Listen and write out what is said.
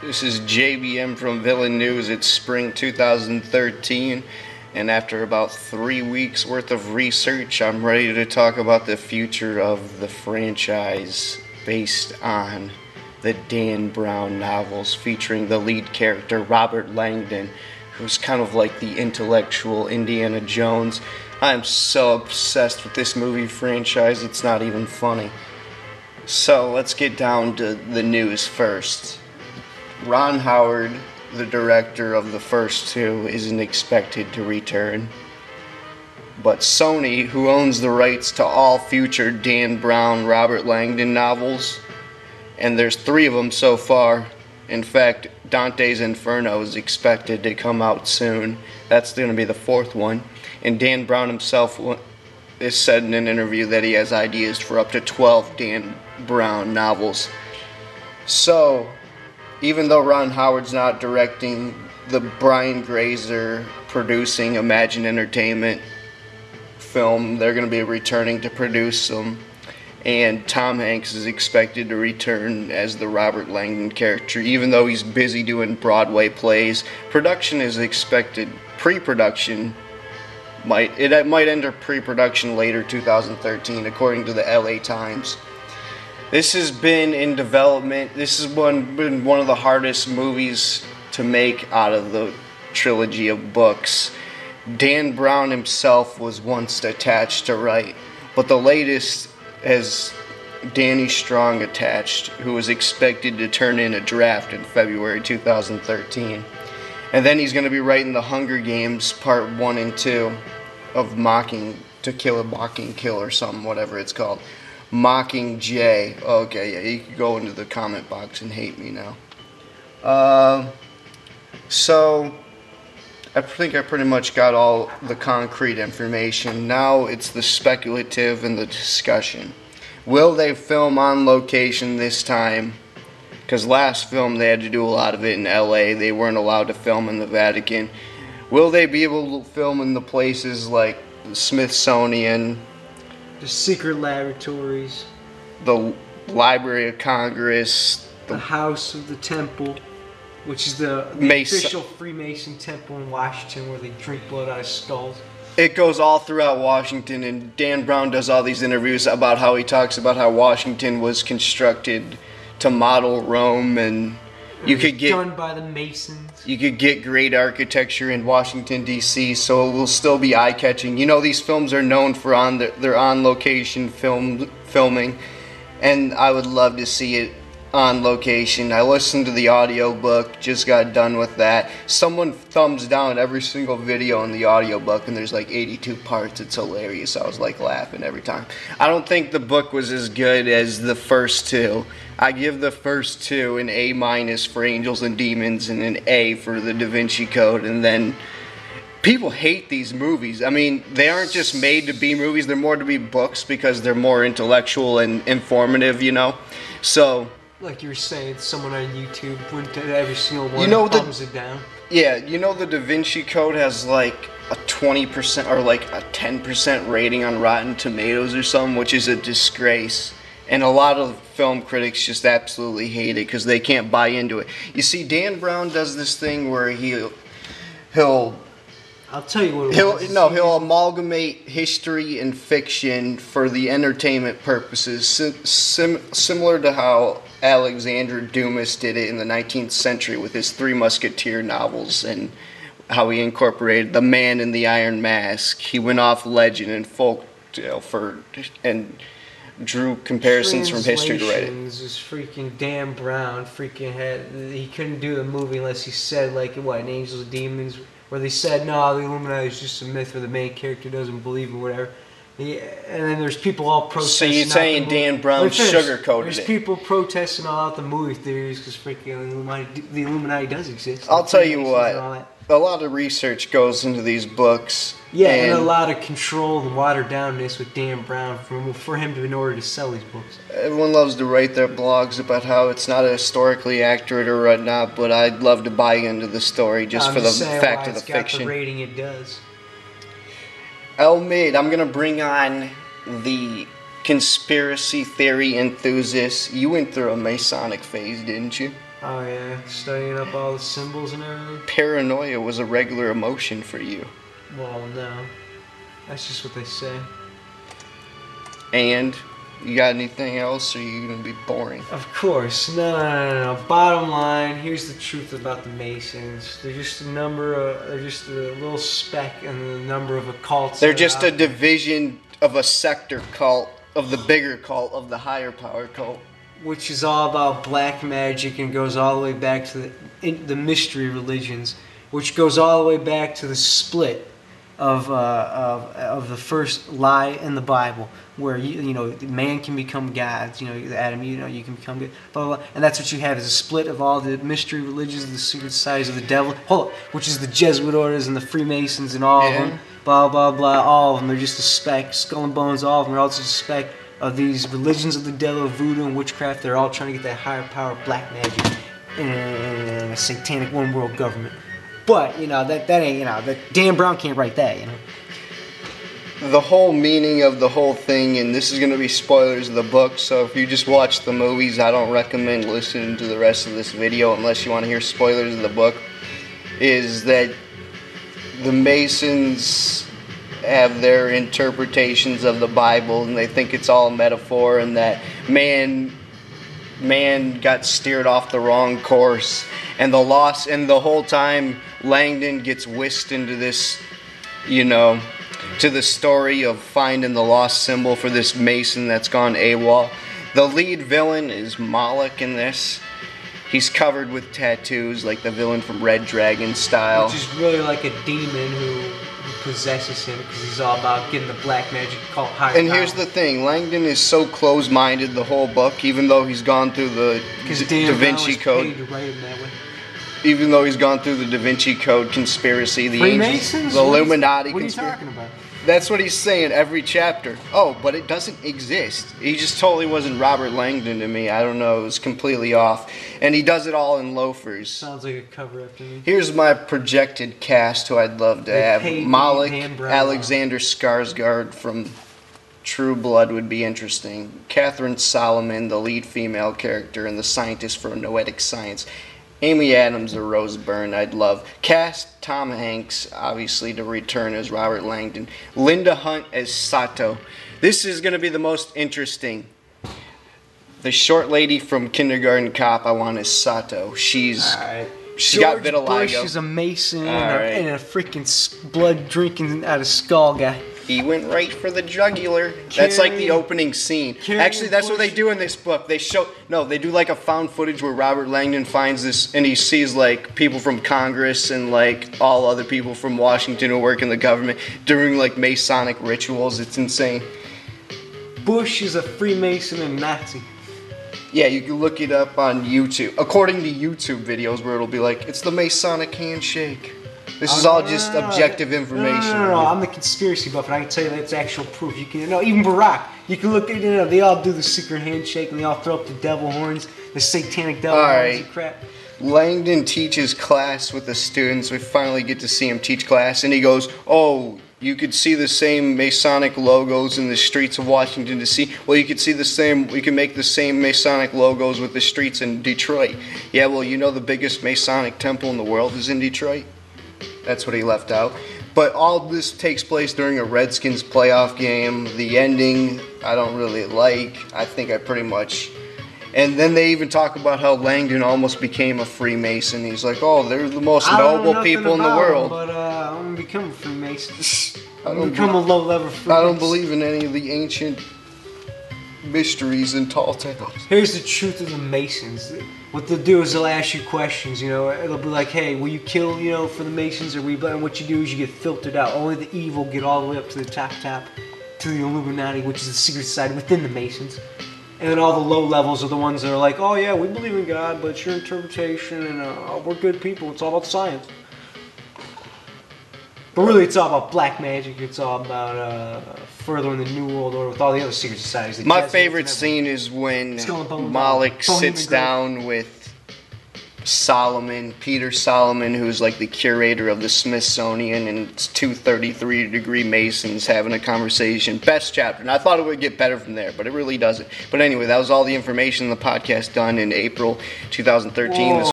This is JBM from VillainNews. It's spring 2013, and after about 3 weeks worth of research, I'm ready to talk about the future of the franchise based on the Dan Brown novels featuring the lead character Robert Langdon, who's kind of like the intellectual Indiana Jones. I'm so obsessed with this movie franchise, it's not even funny. So let's get down to the news first. Ron Howard, the director of the first two, isn't expected to return. But Sony, who owns the rights to all future Dan Brown, Robert Langdon novels, and there's 3 of them so far. In fact, Dante's Inferno is expected to come out soon. That's going to be the 4th one. And Dan Brown himself has said in an interview that he has ideas for up to 12 Dan Brown novels. So, even though Ron Howard's not directing, the Brian Grazer producing Imagine Entertainment film, they're going to be returning to produce them. And Tom Hanks is expected to return as the Robert Langdon character, even though he's busy doing Broadway plays. Production is expected, pre-production, might enter pre-production later 2013, according to the LA Times. This has been in development. This has been one of the hardest movies to make out of the trilogy of books. Dan Brown himself was once attached to write, but the latest has Danny Strong attached, who is expected to turn in a draft in February 2013. And then he's going to be writing The Hunger Games Part 1 and 2 of To Kill a Mockingjay or something, whatever it's called. Mockingjay. Okay, yeah, you can go into the comment box and hate me now. So, I think I pretty much got all the concrete information. Now it's the speculative and the discussion. Will they film on location this time? Because last film they had to do a lot of it in LA. They weren't allowed to film in the Vatican. Will they be able to film in the places like the Smithsonian, the secret laboratories, the Library of Congress, the House of the Temple, which is the official Freemason temple in Washington where they drink blood out of skulls? It goes all throughout Washington, and Dan Brown does all these interviews about how he talks about how Washington was constructed to model Rome, and you could get done by the Masons. You could get great architecture in Washington D.C., so it will still be eye-catching. You know, these films are known for their on-location filming, and I would love to see it on location. I listened to the audiobook, just got done with that. Someone thumbs down every single video in the audiobook, and there's like 82 parts. It's hilarious. I was like laughing every time. I don't think the book was as good as the first 2. I give the first 2 an A- for Angels and Demons and an A for the Da Vinci Code, and then people hate these movies. I mean, they aren't just made to be movies, they're more to be books because they're more intellectual and informative, you know? So, like you were saying, someone on YouTube went to every single one, thumbs it down. Yeah, you know the Da Vinci Code has like a 20% or like a 10% rating on Rotten Tomatoes or something, which is a disgrace. And a lot of film critics just absolutely hate it because they can't buy into it. You see, Dan Brown does this thing where he'll I'll tell you what it was. He'll amalgamate history and fiction for the entertainment purposes, similar to how Alexander Dumas did it in the 19th century with his 3 Musketeer novels, and how he incorporated the Man in the Iron Mask. He went off legend and folk tale and drew comparisons from history to write it. This freaking Dan Brown he couldn't do the movie unless he said like in Angels and Demons, where they said no, the Illuminati is just a myth where the main character doesn't believe or whatever. And then there's people all protesting. So you're saying Dan Brown sugarcoated it? There's people protesting all out the movie theories because freaking the Illuminati does exist. I'll tell you what. A lot of research goes into these books. Yeah, and a lot of control and watered downness with Dan Brown for him in order to sell these books. Everyone loves to write their blogs about how it's not historically accurate or whatnot, but I'd love to buy into the story just for the fact of the fiction. It's got the rating it does. Elmid, I'm going to bring on the conspiracy theory enthusiast. You went through a Masonic phase, didn't you? Oh yeah, studying up all the symbols and everything. Paranoia was a regular emotion for you. Well, no, that's just what they say. And you got anything else, or are you gonna be boring? Of course, no. Bottom line, here's the truth about the Masons. They're just they're just a little speck in the number of occults. They're just a division of a sector cult, of the bigger cult, of the higher power cult. Which is all about black magic and goes all the way back to the mystery religions, which goes all the way back to the split of the first lie in the Bible, where man can become gods. Adam, you can become good, blah, blah, blah. And that's what you have is a split of all the mystery religions, the secret societies of the devil. Which is the Jesuit orders and the Freemasons and all of them. Blah blah blah. All of them. They're just a speck, skull and bones. All of them are also a speck of these religions of the devil, voodoo and witchcraft. They're all trying to get that higher power, black magic, and a satanic one world government. But that ain't that Dan Brown can't write that. The whole meaning of the whole thing, and this is going to be spoilers of the book, so if you just watch the movies, I don't recommend listening to the rest of this video unless you want to hear spoilers of the book, is that the Masons have their interpretations of the Bible, and they think it's all a metaphor, and that man got steered off the wrong course, and the whole time Langdon gets whisked into this, to the story of finding the lost symbol for this Mason that's gone AWOL. The lead villain is Moloch in this. He's covered with tattoos like the villain from Red Dragon style. Which is really like a demon who possesses him, because he's all about getting the black magic called higher And power. here's the thing, Langdon is so close-minded the whole book, even though he's gone through the Da Vinci Code. To write him that way. Even though he's gone through the Da Vinci Code conspiracy, the Freemasons? angels, the Illuminati What are you conspiracy. talking about? That's what he's saying every chapter. Oh, but it doesn't exist. He just totally wasn't Robert Langdon to me. I don't know. It was completely off. And he does it all in loafers. Sounds like a cover-up to me. Here's my projected cast who I'd love to have. Moloch, Alexander Skarsgård from True Blood would be interesting. Catherine Solomon, the lead female character, and the scientist for noetic science. Amy Adams or Rose Byrne, I'd love. Cast Tom Hanks, obviously, to return as Robert Langdon. Linda Hunt as Sato. This is going to be the most interesting. The short lady from Kindergarten Cop I want is Sato. She's got vitiligo. Bush is a Mason and a freaking blood-drinking out of skull guy. He went right for the jugular. That's like the opening scene. Actually, that's what they do in this book. They do like a found footage where Robert Langdon finds this, and he sees like people from Congress and like all other people from Washington who work in the government doing like Masonic rituals. It's insane. Bush is a Freemason and Nazi. Yeah, you can look it up on YouTube. According to YouTube videos where it'll be like, it's the Masonic handshake. This is all just objective information. No. I'm the conspiracy buff, and I can tell you that's actual proof. You can, even Barack. You can look at, they all do the secret handshake, and they all throw up the devil horns, the satanic devil horns and crap. Langdon teaches class with the students. We finally get to see him teach class, and he goes, "Oh, you could see the same Masonic logos in the streets of Washington D.C. Well, you could see the same. We can make the same Masonic logos with the streets in Detroit. Yeah, well, the biggest Masonic temple in the world is in Detroit." That's what he left out. But all this takes place during a Redskins playoff game. The ending, I don't really like. I think I pretty much... And then they even talk about how Langdon almost became a Freemason. He's like, oh, they're the most noble people in the world. But I'm going to become a Freemason. I'm going to become a low-level Freemason. I don't believe in any of the ancient mysteries and tall tales. Here's the truth of the Masons. What they'll do is they'll ask you questions, It'll be like, hey, will you kill, for the Masons, or will you... And what you do is you get filtered out. Only the evil get all the way up to the top, to the Illuminati, which is the secret society within the Masons. And then all the low levels are the ones that are like, oh yeah, we believe in God, but it's your interpretation, and we're good people. It's all about science. But really, it's all about black magic. It's all about furthering the New World Order with all the other secret societies. My favorite scene is when Moloch sits down with Peter Solomon, who's like the curator of the Smithsonian, and it's two 33-degree Masons having a conversation. Best chapter. And I thought it would get better from there, but it really doesn't. But anyway, that was all the information in the podcast done in April 2013. Whoa.